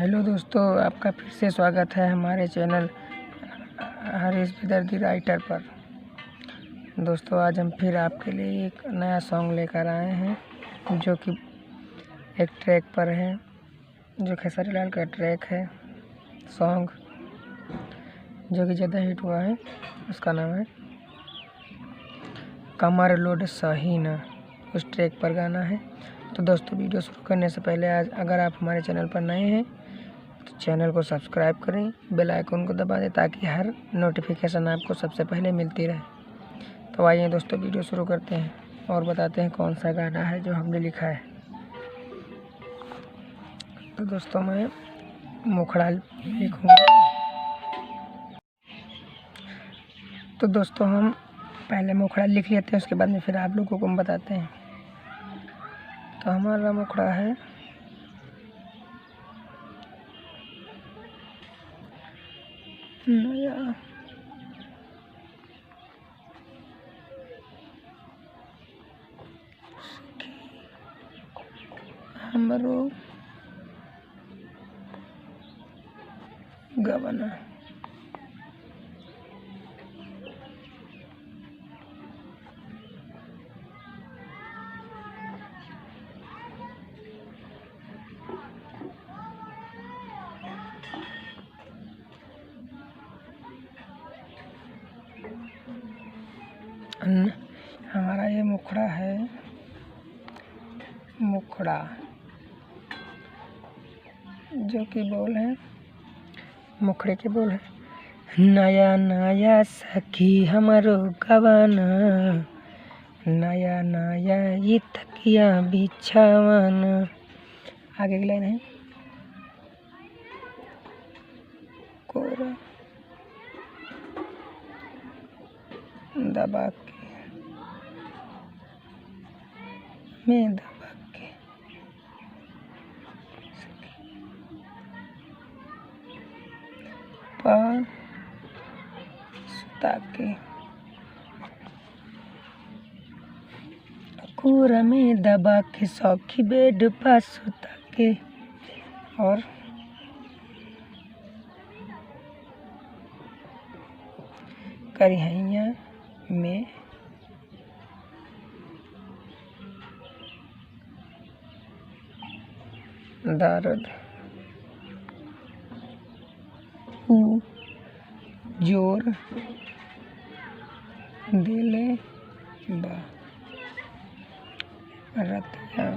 Hello दोस्तों, आपका फिर से स्वागत है हमारे चैनल हरीश विदर्दी राइटर पर। दोस्तों, आज हम फिर आपके लिए एक नया सॉन्ग लेकर आए हैं जो कि एक ट्रैक पर है, जो खेसारी लाल का ट्रैक है। सॉन्ग जो कि ज़्यादा हिट हुआ है, उसका नाम है कमर लोड सही ना। उस ट्रैक पर गाना है। तो दोस्तों, वीडियो शुरू करने से पहले आज अगर आप हमारे चैनल पर नए हैं तो चैनल को सब्सक्राइब करें, बेल आइकन को दबा दें ताकि हर नोटिफिकेशन आपको सबसे पहले मिलती रहे। तो आइए दोस्तों, वीडियो शुरू करते हैं और बताते हैं कौन सा गाना है जो हमने लिखा है। तो दोस्तों, मैं मुखड़ा लिखूँगा। तो दोस्तों, हम पहले मुखड़ा लिख लेते हैं, उसके बाद में फिर आप लोगों को हम बताते हैं। तो हमारा मुखड़ा है नया हमरो गवना। हमारा ये मुखड़ा है, मुखड़ा जो कि बोल है, मुखड़े के बोल है। नया नया सखी हमारो गवाना, नया नया ये तकिया बिछावाना। आगे की लाइन है कोरा दबा के में दबा के पर सुता के कोरा में दबा के सौखी बेड पर सुता के। और करिहैया में दर्द ऊ जोर दिले बा रतिया।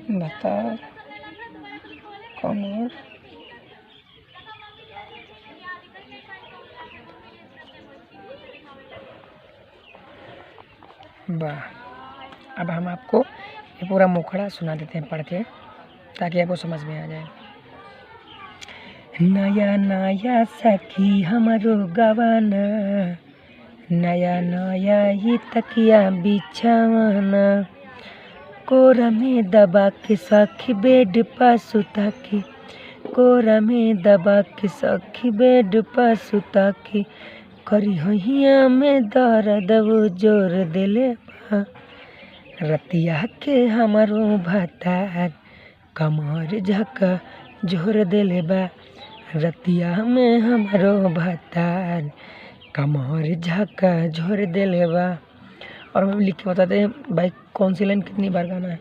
बता कौन और वाह। अब हम आपको ये पूरा मुखड़ा सुना देते हैं पढ़ के, ताकि आपको समझ में आ जाए। नया नया सखी हमारो गवाना, नया नया ये तकिया बिछावाना, कोरा में दबा के सखी बेड पर सुता के, कोरा में दबा के सखी बेड पर सुता के, करिहैया में दर्द वो जोर दिले बा रतिया के हमारो भतार, कमर झका जोर दिले बा रतिया में हमारो भतार, कमर झका जोर दिले बा। और हम लिख के बताते हैं भाई कौन सी लाइन कितनी बार गाना है।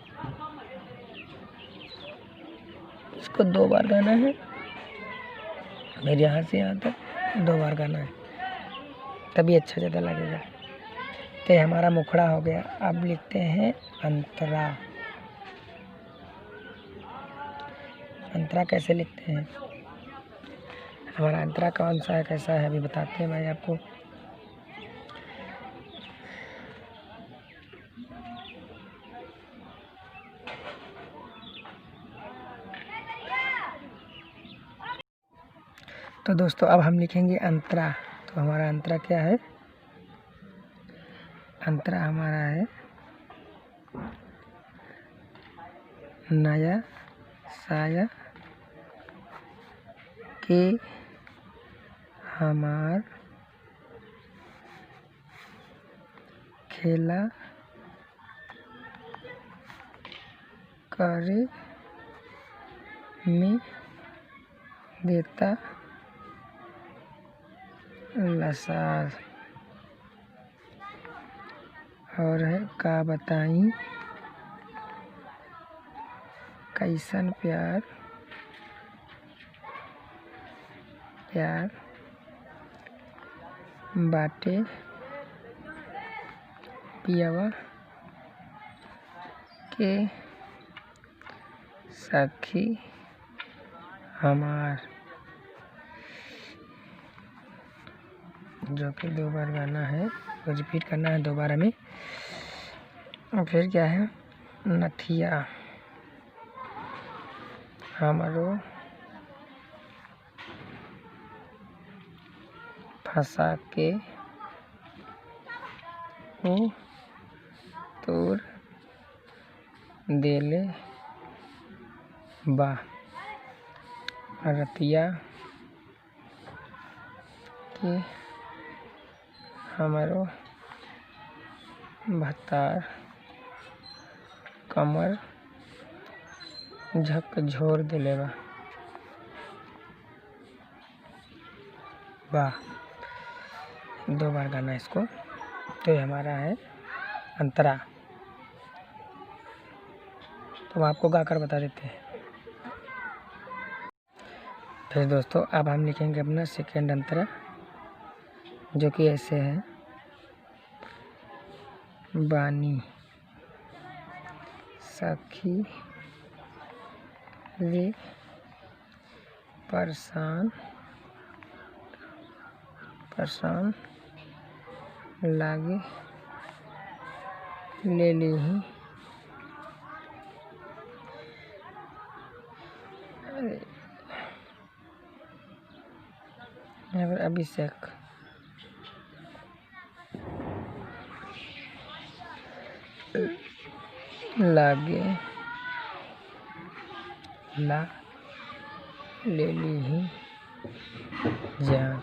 इसको 2 बार गाना है, मेरे यहाँ से यहाँ तक 2 बार गाना है, तभी अच्छा ज़्यादा लगेगा। तो हमारा मुखड़ा हो गया। अब लिखते हैं अंतरा। अंतरा कैसे लिखते हैं, हमारा अंतरा कौन सा है, कैसा है, अभी बताते हैं भाई आपको। तो दोस्तों, अब हम लिखेंगे अंतरा। तो हमारा अंतरा क्या है, अंतरा हमारा है नया साया के हमार खेला करे में देता लसार। और है का बताई कैसन प्यार बाटे पियवा के सखी हमार। जो कि 2 बार गाना है, तो रिपीट करना है 2 बार हमें। और फिर क्या है, नथिया हमरो फंसा के हो तोर देले बा। रतिया के हमरो भतार कमर झकझोर देले बा। वाह, 2 बार गाना इसको। तो ये हमारा है अंतरा। तो आपको गाकर बता देते हैं। फिर दोस्तों अब हम लिखेंगे अपना सेकेंड अंतरा, जो कि ऐसे है। बानी सखी रे परेशान लागे ले लीही अभिषेक लागे ला ले लीही जान।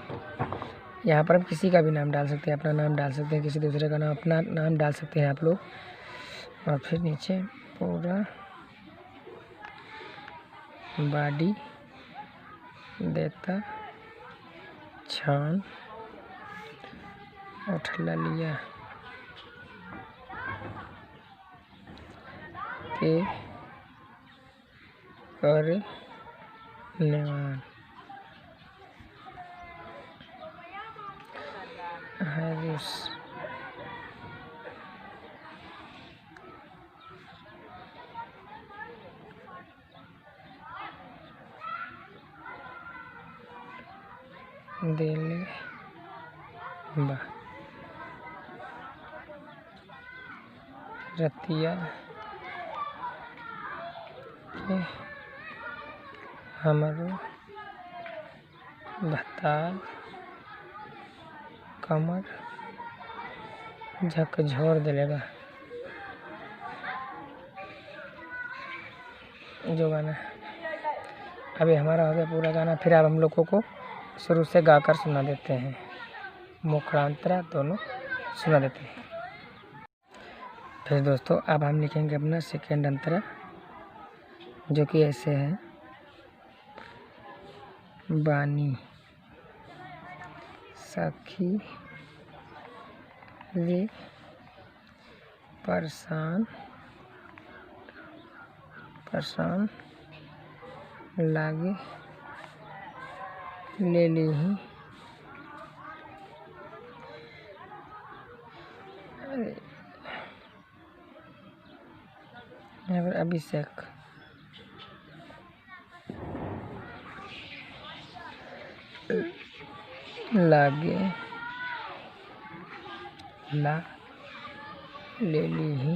यहाँ पर हम किसी का भी नाम डाल सकते हैं, अपना नाम डाल सकते हैं, किसी दूसरे का नाम, अपना नाम डाल सकते हैं आप लोग। और फिर नीचे पूरा बॉडी देता छान उठला लिया के कर नेवान हैरिस देले बा। रतिया के हमरो भतार कमर झकझोर देले बा। जो गाना अभी हमारा हो गया पूरा गाना। फिर आप हम लोगों को शुरू से गाकर सुना देते हैं, मुखरांतरा दोनों सुना देते हैं। फिर दोस्तों अब हम लिखेंगे अपना सेकेंड अंतरा, जो कि ऐसे है। बानी सखी रे परेशान लागे ले लीही अभिषेक लागे ला ले लीही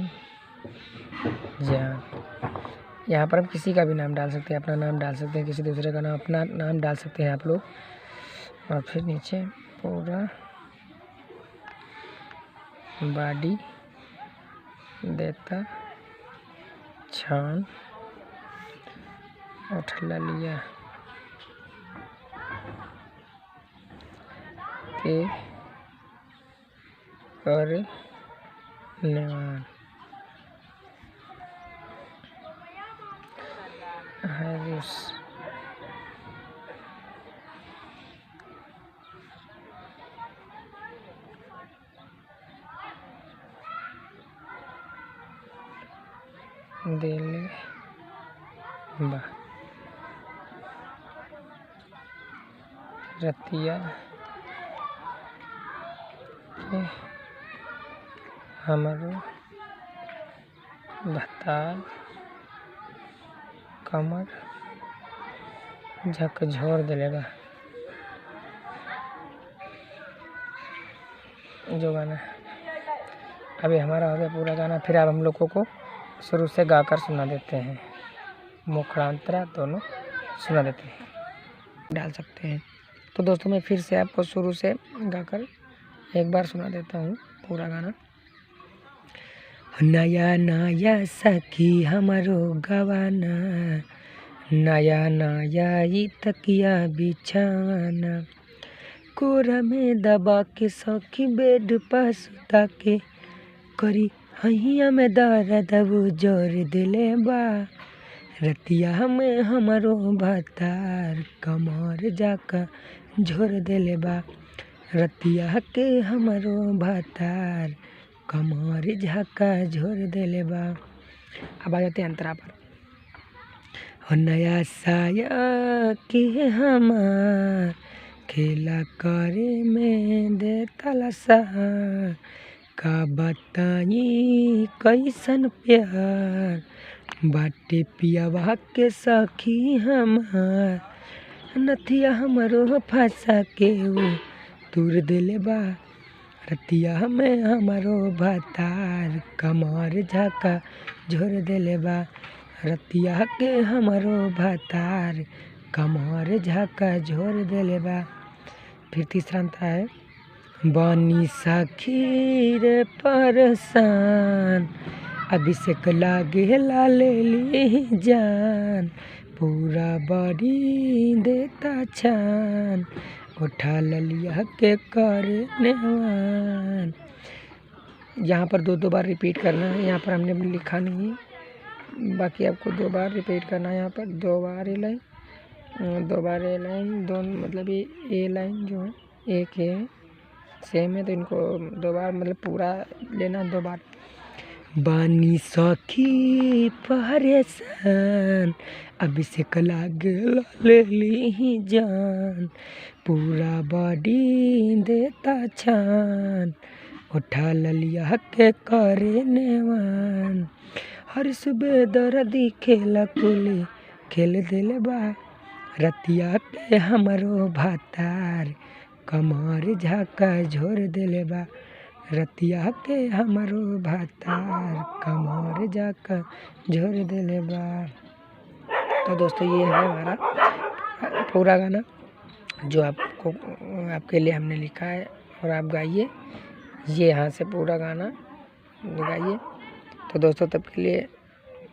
जान। यहाँ पर हम किसी का भी नाम डाल सकते हैं, अपना नाम डाल सकते हैं, किसी दूसरे का नाम, अपना नाम डाल सकते हैं आप लोग। और फिर नीचे पूरा बॉडी देता छान उठला लिया के करनेवान हारिस दिले बा रतिया के हमारो भतार कमर झकझोर दिले बा। जो गाना अभी हमारा हो गया पूरा गाना, फिर अब हम लोगों को शुरू से गाकर सुना देते हैं, मुखड़ांतरा दोनों सुना देते हैं, डाल सकते हैं। तो दोस्तों मैं फिर से आपको शुरू से गाकर एक बार सुना देता हूँ पूरा गाना। नया नया सखी हमारो गवाना, नया नया ई तकिया बिछाना, कोरा में दबा के सखी बेड पर सुता के, करी हैया में दर्द वो जोर दिले बा, रतिया में हमारो भतार कमर जाका झोर दिले बा, रतिया के हमारो भतार कमर झाका झोर दिले बा। अब आ जाते हैं अंतरा पर। नया साया के हमार खेला करे में दे तलसा, का बताई कैसन प्यार बाटे पियावा के सखी हमार, नथिया हमारो फंसा के वो दूर दिले बा, रतिया में हमारो भतार कमर झाका झोर दिले बा, रतिया के हमारो भतार कमर झाका झोर दिले बा। फिर तीसरा अंतरा है। बानी सखी रे परेशान, अभिषेक लागे ले ली जान, पूरा बड़ी देता छान, उठा लिया के करनेवान। यहाँ पर दो बार रिपीट करना है, यहाँ पर हमने लिखा नहीं है, बाकी आपको 2 बार रिपीट करना है। यहाँ पर 2 बार ए लाइन, 2 बार ए लाइन, दोनों मतलब ये ए लाइन जो है एक है सेम है, तो इनको 2 बार मतलब पूरा लेना 2 बार। बानी सखी परेशान, अभिषेक लागे ले ली जान, पूरा बॉडी देता छान, उठा लिया के करनेवान, हर सुबह दर्दी खेला कुली खेल दिले बा, रतिया के हमारो भतार कमर झाका झोर दिले बा, रतिया के हमारो भतार कमर झाका झोर दिले बा। तो दोस्तों ये है हमारा पूरा गाना जो आपको आपके लिए हमने लिखा है, और आप गाइए ये यहाँ से पूरा गाना गाइए। तो दोस्तों तब के लिए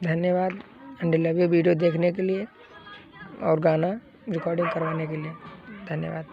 धन्यवाद, एंड लव यू वीडियो देखने के लिए और गाना रिकॉर्डिंग करवाने के लिए धन्यवाद।